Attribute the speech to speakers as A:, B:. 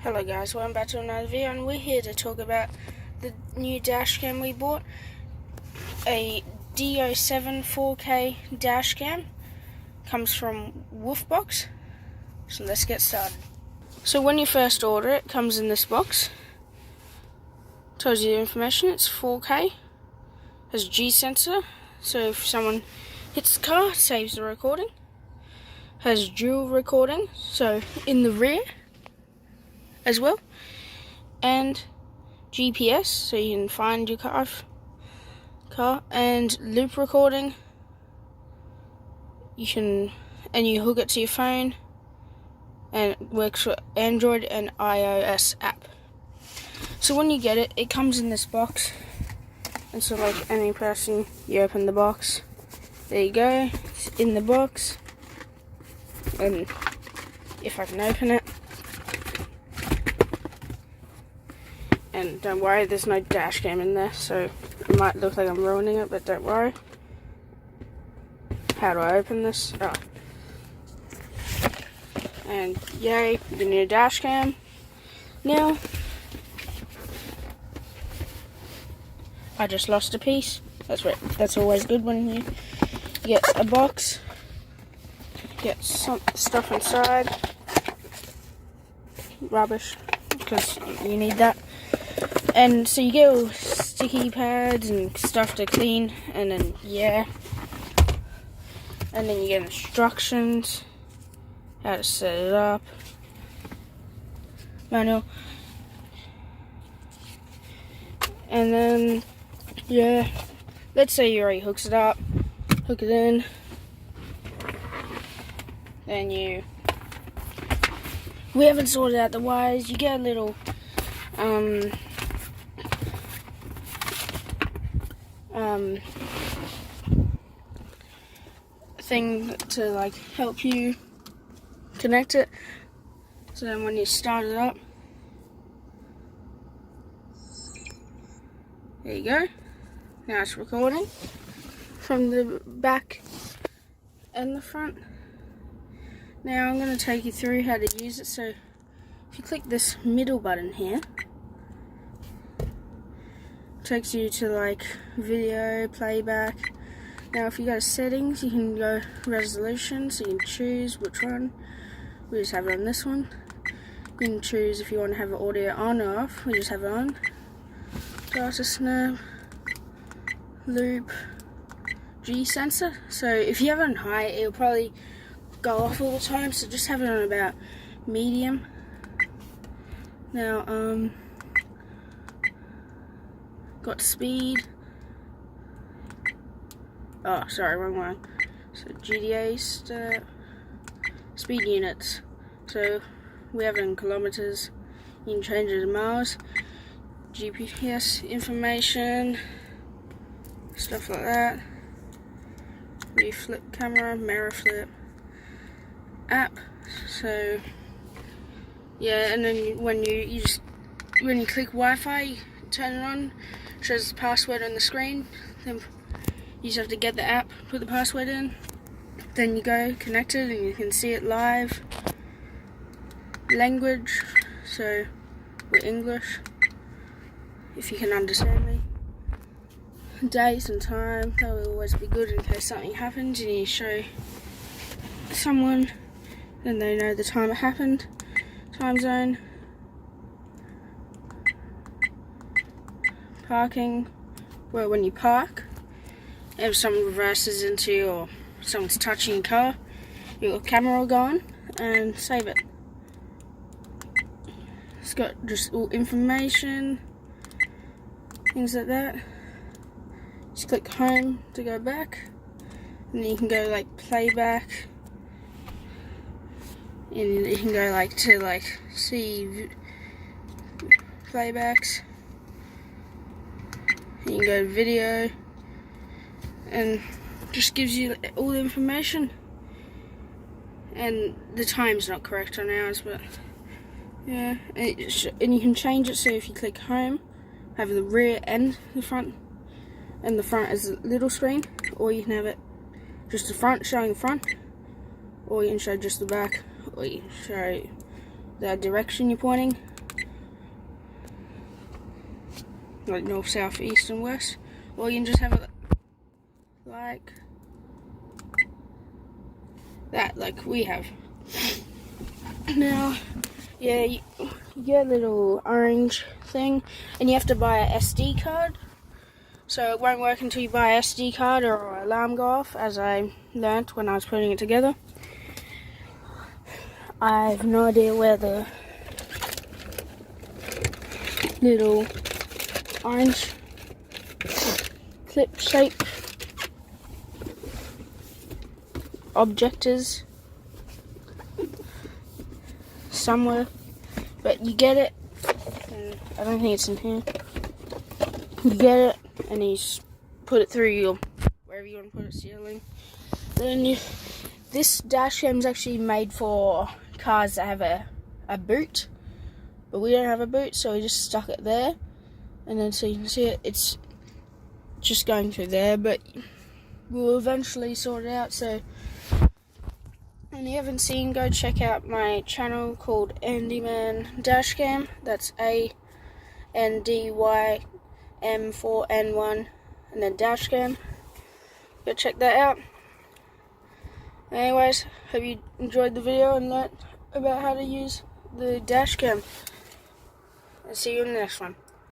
A: Hello guys, welcome back to another video, and we're here to talk about the new dashcam we bought. A D07 4K dashcam. Comes from Wolfbox. So let's get started. So when you first order it, comes in this box. Tells you the information, it's 4K. Has a G sensor, so if someone hits the car, it saves the recording. Has dual recording, so in the rear as well, and GPS, so you can find your car, and loop recording. You hook it to your phone, and it works for Android and iOS app. So when you get it, it comes in this box, and so like any person, you open the box. There you go, it's in the box, and if I can open it. And don't worry, there's no dash cam in there, so it might look like I'm ruining it, but don't worry. How do I open this? Oh. And yay, the new dash cam. Now, I just lost a piece. That's always good when you get a box. Get some stuff inside. Rubbish, because you need that. And so you get all sticky pads and stuff to clean, and then and then you get instructions, how to set it up, manual, and then let's say you already hooks it up, hook it in, then we haven't sorted out the wires. You get a little thing to like help you connect it. So then when you start it up, there you go. Now it's recording from the back and the front. Now I'm going to take you through how to use it. So if you click this middle button here, it takes you to like video, playback. Now if you go to settings, you can go resolution, so you can choose which one. We just have it on this one. You can choose if you want to have the audio on or off. We just have it on. Data snap, loop, G sensor. So if you have it on high, it'll probably go off all the time, so just have it on about medium. Now got speed. Oh, sorry, wrong one. So GDA speed units. So we have it in kilometers. You can change it to miles. GPS information, stuff like that. Reflip camera, mirror flip, app. So and then when you click Wi-Fi, turn it on. Shows the password on the screen. Then you just have to get the app, put the password in, then you go connect it, and you can see it live. Language, so we're English, if you can understand me. Dates and time, that will always be good in case something happens and you show someone, then they know the time it happened. Time zone. Parking, well, when you park, if someone reverses into you or someone's touching your car, your camera will go on and save it. It's got just all information, things like that. Just click home to go back, and then you can go like playback, and you can go like to like see playbacks. You can go to video, and just gives you all the information. And the time's not correct on ours, but yeah. And you can change it, so if you click home, have the rear and the front, and the front is a little screen, or you can have it just the front, showing the front, or you can show just the back, or you can show the direction you're pointing, like north, south, east and west, or you can just have it like that, like we have. Now, yeah, you get a little orange thing, and you have to buy a SD card. So it won't work until you buy a SD card or an alarm go off, as I learnt when I was putting it together. I have no idea where the little orange clip shape object is. Somewhere, but you get it, and I don't think it's in here. You get it, and you put it through your, wherever you want to put it, ceiling. Then this dash cam is actually made for cars that have a boot, but we don't have a boot, so we just stuck it there, and then so you can see it, it's just going through there, but we'll eventually sort it out. So and you haven't seen, go check out my channel called Andyman Dashcam. That's ANDYM4N1 and then Dashcam. Go check that out. Anyways, hope you enjoyed the video and learnt about how to use the Dashcam. I'll see you in the next one.